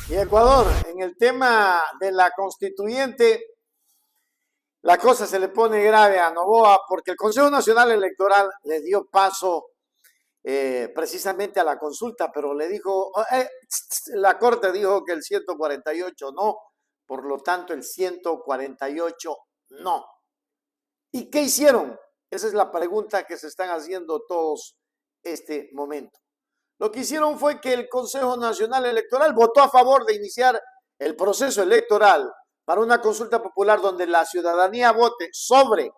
Y Ecuador, en el tema de la constituyente, la cosa se le pone grave a Noboa porque el Consejo Nacional Electoral le dio paso precisamente a la consulta, pero le dijo, la Corte dijo que el 148 no, por lo tanto el 148 no. ¿Y qué hicieron? Esa es la pregunta que se están haciendo todos este momento. Lo que hicieron fue que el Consejo Nacional Electoral votó a favor de iniciar el proceso electoral para una consulta popular donde la ciudadanía vote sobre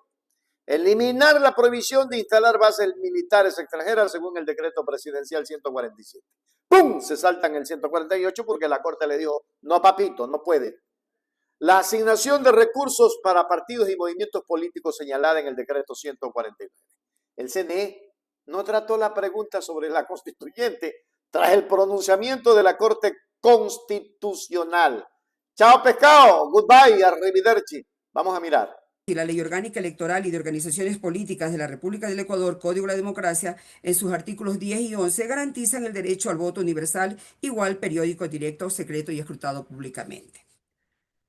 eliminar la prohibición de instalar bases militares extranjeras según el decreto presidencial 147. ¡Pum! Se saltan el 148 porque la Corte le dijo, no papito, no puede. La asignación de recursos para partidos y movimientos políticos señalada en el decreto 149. El CNE no trató la pregunta sobre la constituyente tras el pronunciamiento de la Corte Constitucional. Chao pescado, goodbye, arrivederci. Vamos a mirar. Y la Ley Orgánica Electoral y de Organizaciones Políticas de la República del Ecuador, Código de la Democracia, en sus artículos 10 y 11, garantizan el derecho al voto universal, igual, periódico, directo, secreto y escrutado públicamente.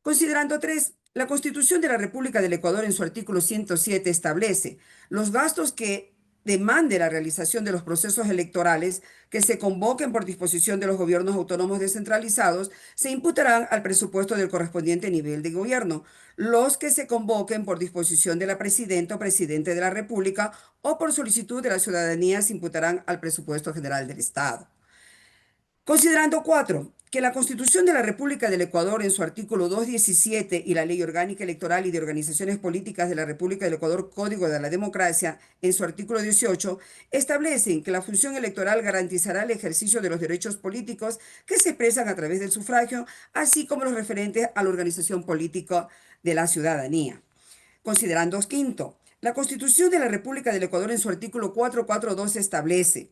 Considerando 3, la Constitución de la República del Ecuador en su artículo 107 establece los gastos que demande la realización de los procesos electorales que se convoquen por disposición de los gobiernos autónomos descentralizados se imputarán al presupuesto del correspondiente nivel de gobierno. Los que se convoquen por disposición de la presidenta o presidente de la República o por solicitud de la ciudadanía se imputarán al presupuesto general del Estado. Considerando 4, que la Constitución de la República del Ecuador en su artículo 217 y la Ley Orgánica Electoral y de Organizaciones Políticas de la República del Ecuador, Código de la Democracia, en su artículo 18, establecen que la función electoral garantizará el ejercicio de los derechos políticos que se expresan a través del sufragio, así como los referentes a la organización política de la ciudadanía. Considerando 5, la Constitución de la República del Ecuador en su artículo 442 establece,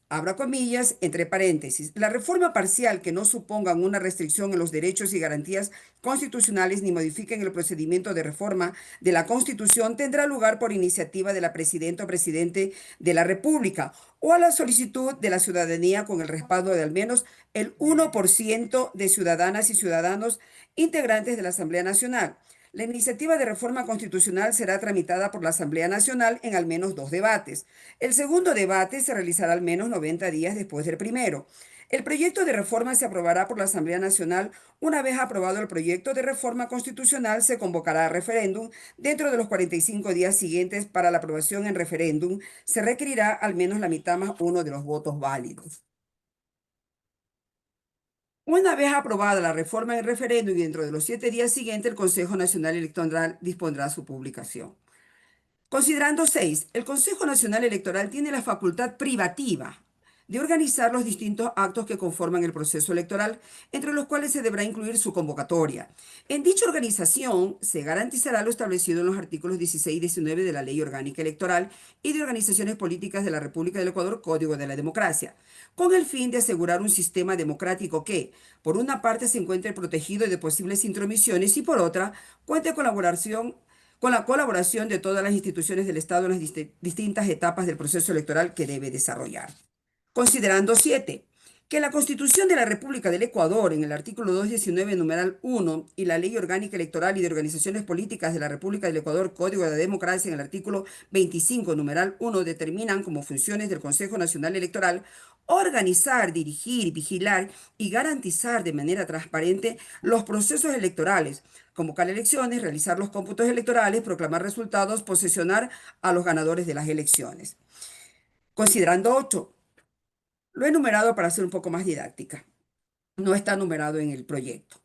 abra comillas, entre paréntesis, la reforma parcial que no supongan una restricción en los derechos y garantías constitucionales ni modifiquen el procedimiento de reforma de la Constitución tendrá lugar por iniciativa de la presidenta o presidente de la República o a la solicitud de la ciudadanía con el respaldo de al menos el 1% de ciudadanas y ciudadanos integrantes de la Asamblea Nacional. La iniciativa de reforma constitucional será tramitada por la Asamblea Nacional en al menos 2 debates. El segundo debate se realizará al menos 90 días después del primero. El proyecto de reforma se aprobará por la Asamblea Nacional. Una vez aprobado el proyecto de reforma constitucional, se convocará a referéndum. Dentro de los 45 días siguientes para la aprobación en referéndum, se requerirá al menos la mitad más uno de los votos válidos. Una vez aprobada la reforma en referéndum y dentro de los 7 días siguientes, el Consejo Nacional Electoral dispondrá su publicación. Considerando 6, el Consejo Nacional Electoral tiene la facultad privativa de organizar los distintos actos que conforman el proceso electoral, entre los cuales se deberá incluir su convocatoria. En dicha organización se garantizará lo establecido en los artículos 16 y 19 de la Ley Orgánica Electoral y de Organizaciones Políticas de la República del Ecuador, Código de la Democracia, con el fin de asegurar un sistema democrático que, por una parte, se encuentre protegido de posibles intromisiones y, por otra, cuente con la colaboración de todas las instituciones del Estado en las distintas etapas del proceso electoral que debe desarrollar. Considerando 7, que la Constitución de la República del Ecuador, en el artículo 219, numeral 1, y la Ley Orgánica Electoral y de Organizaciones Políticas de la República del Ecuador, Código de la Democracia, en el artículo 25, numeral 1, determinan como funciones del Consejo Nacional Electoral organizar, dirigir, vigilar y garantizar de manera transparente los procesos electorales, convocar elecciones, realizar los cómputos electorales, proclamar resultados, posesionar a los ganadores de las elecciones. Considerando 8, lo he numerado para ser un poco más didáctica. No está numerado en el proyecto.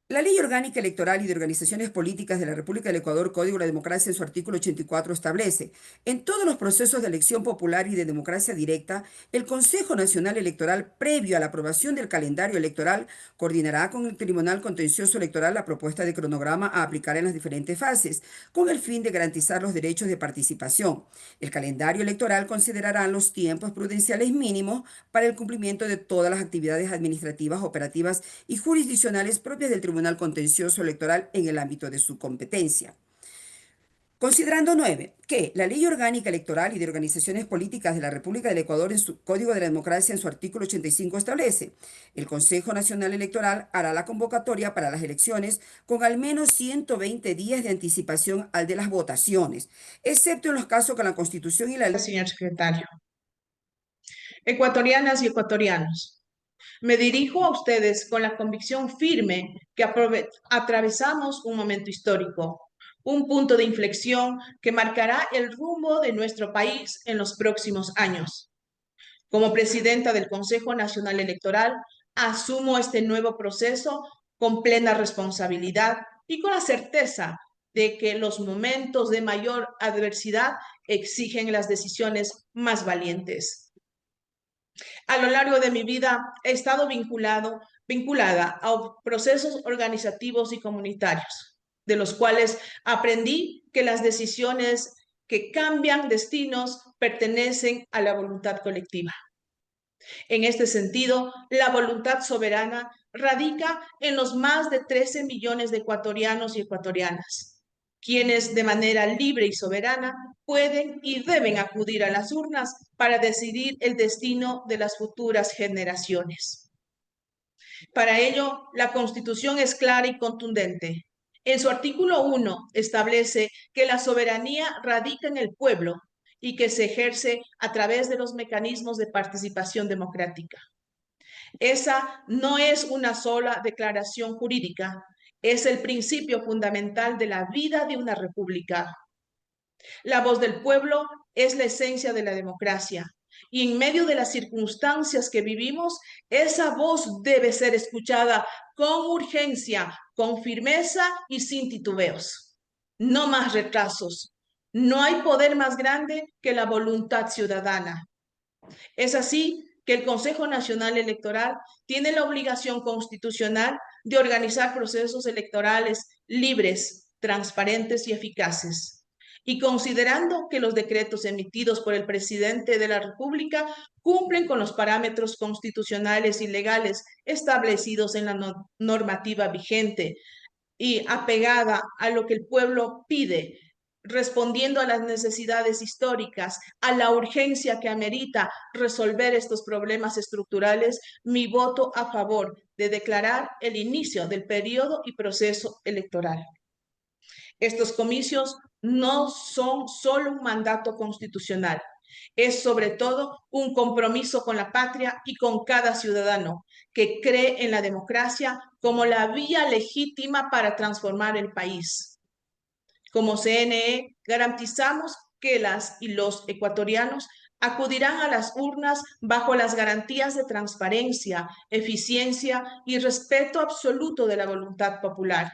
La Ley Orgánica Electoral y de Organizaciones Políticas de la República del Ecuador, Código de la Democracia, en su artículo 84 establece, en todos los procesos de elección popular y de democracia directa, el Consejo Nacional Electoral, previo a la aprobación del calendario electoral, coordinará con el Tribunal Contencioso Electoral la propuesta de cronograma a aplicar en las diferentes fases, con el fin de garantizar los derechos de participación. El calendario electoral considerará los tiempos prudenciales mínimos para el cumplimiento de todas las actividades administrativas, operativas y jurisdiccionales propias del Tribunal Contencioso Electoral en el ámbito de su competencia. Considerando 9, que la Ley Orgánica Electoral y de Organizaciones Políticas de la República del Ecuador en su Código de la Democracia en su artículo 85 establece, el Consejo Nacional Electoral hará la convocatoria para las elecciones con al menos 120 días de anticipación al de las votaciones, excepto en los casos que la Constitución y la ley. Señor secretario. Ecuatorianas y ecuatorianos, me dirijo a ustedes con la convicción firme que atravesamos un momento histórico, un punto de inflexión que marcará el rumbo de nuestro país en los próximos años. Como presidenta del Consejo Nacional Electoral, asumo este nuevo proceso con plena responsabilidad y con la certeza de que los momentos de mayor adversidad exigen las decisiones más valientes. A lo largo de mi vida he estado vinculada a procesos organizativos y comunitarios, de los cuales aprendí que las decisiones que cambian destinos pertenecen a la voluntad colectiva. En este sentido, la voluntad soberana radica en los más de 13 millones de ecuatorianos y ecuatorianas, quienes de manera libre y soberana pueden y deben acudir a las urnas para decidir el destino de las futuras generaciones. Para ello, la Constitución es clara y contundente. En su artículo 1 establece que la soberanía radica en el pueblo y que se ejerce a través de los mecanismos de participación democrática. Esa no es una sola declaración jurídica, es el principio fundamental de la vida de una república. La voz del pueblo es la esencia de la democracia y en medio de las circunstancias que vivimos, esa voz debe ser escuchada con urgencia, con firmeza y sin titubeos. No más retrasos. No hay poder más grande que la voluntad ciudadana. Es así que el Consejo Nacional Electoral tiene la obligación constitucional de organizar procesos electorales libres, transparentes y eficaces. Y considerando que los decretos emitidos por el presidente de la República cumplen con los parámetros constitucionales y legales establecidos en la normativa vigente y apegada a lo que el pueblo pide, respondiendo a las necesidades históricas, a la urgencia que amerita resolver estos problemas estructurales, mi voto a favor de declarar el inicio del periodo y proceso electoral. Estos comicios no son solo un mandato constitucional, es sobre todo un compromiso con la patria y con cada ciudadano que cree en la democracia como la vía legítima para transformar el país. Como CNE, garantizamos que las y los ecuatorianos acudirán a las urnas bajo las garantías de transparencia, eficiencia y respeto absoluto de la voluntad popular,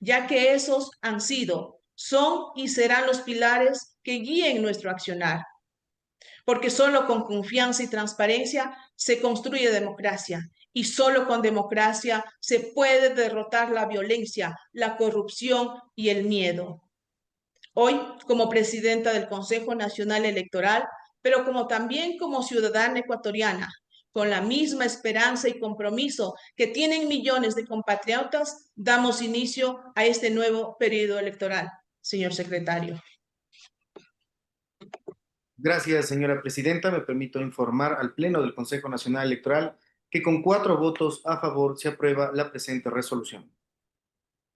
ya que esos han sido, son y serán los pilares que guíen nuestro accionar. Porque solo con confianza y transparencia se construye democracia y solo con democracia se puede derrotar la violencia, la corrupción y el miedo. Hoy, como presidenta del Consejo Nacional Electoral, pero como también como ciudadana ecuatoriana, con la misma esperanza y compromiso que tienen millones de compatriotas, damos inicio a este nuevo periodo electoral, señor secretario. Gracias, señora presidenta. Me permito informar al Pleno del Consejo Nacional Electoral que con 4 votos a favor se aprueba la presente resolución.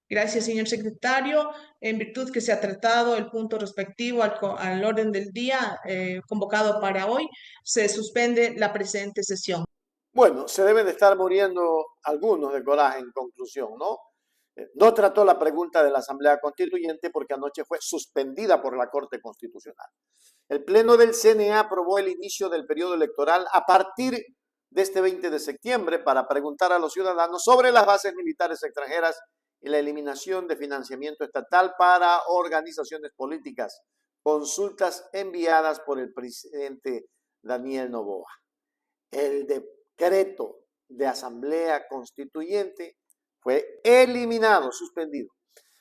Gracias, señor secretario. En virtud que se ha tratado el punto respectivo al orden del día convocado para hoy, se suspende la presente sesión. Bueno, se deben de estar muriendo algunos de coraje en conclusión, ¿no? No trató la pregunta de la Asamblea Constituyente porque anoche fue suspendida por la Corte Constitucional. El Pleno del CNE aprobó el inicio del periodo electoral a partir de este 20 de septiembre para preguntar a los ciudadanos sobre las bases militares extranjeras y la eliminación de financiamiento estatal para organizaciones políticas, consultas enviadas por el presidente Daniel Noboa. El decreto de Asamblea Constituyente fue eliminado, suspendido.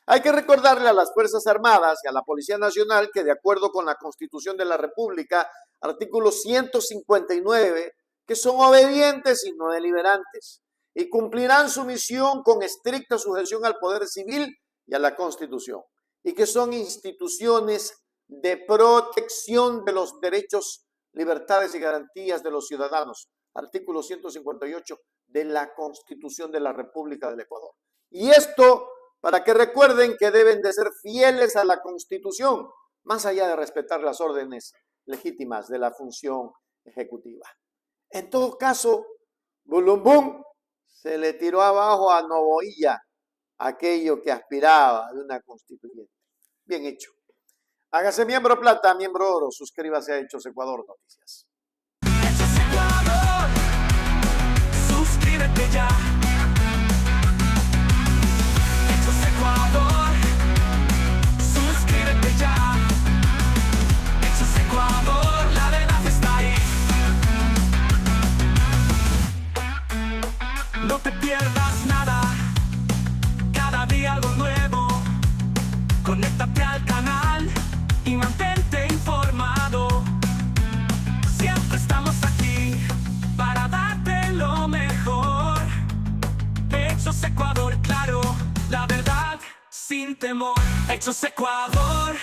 Hay que recordarle a las Fuerzas Armadas y a la Policía Nacional que de acuerdo con la Constitución de la República, artículo 159, que son obedientes y no deliberantes y cumplirán su misión con estricta sujeción al poder civil y a la Constitución. y que son instituciones de protección de los derechos, libertades y garantías de los ciudadanos. Artículo 158 de la Constitución de la República del Ecuador. Y esto para que recuerden que deben de ser fieles a la Constitución, más allá de respetar las órdenes legítimas de la función ejecutiva. En todo caso, Bulumbún se le tiró abajo a Novoilla aquello que aspiraba de una constituyente. Bien hecho. Hágase miembro plata, miembro oro, suscríbase a Hechos Ecuador Noticias. Hechos Ecuador, suscríbete ya. Hechos Ecuador, suscríbete ya. Hechos Ecuador, la verdad está ahí. No te pierdas nada, cada día algo nuevo. Conéctate al canal y mantente informado. Siempre estamos aquí para darte lo mejor. Hechos Ecuador, claro, la verdad sin temor. Hechos Ecuador.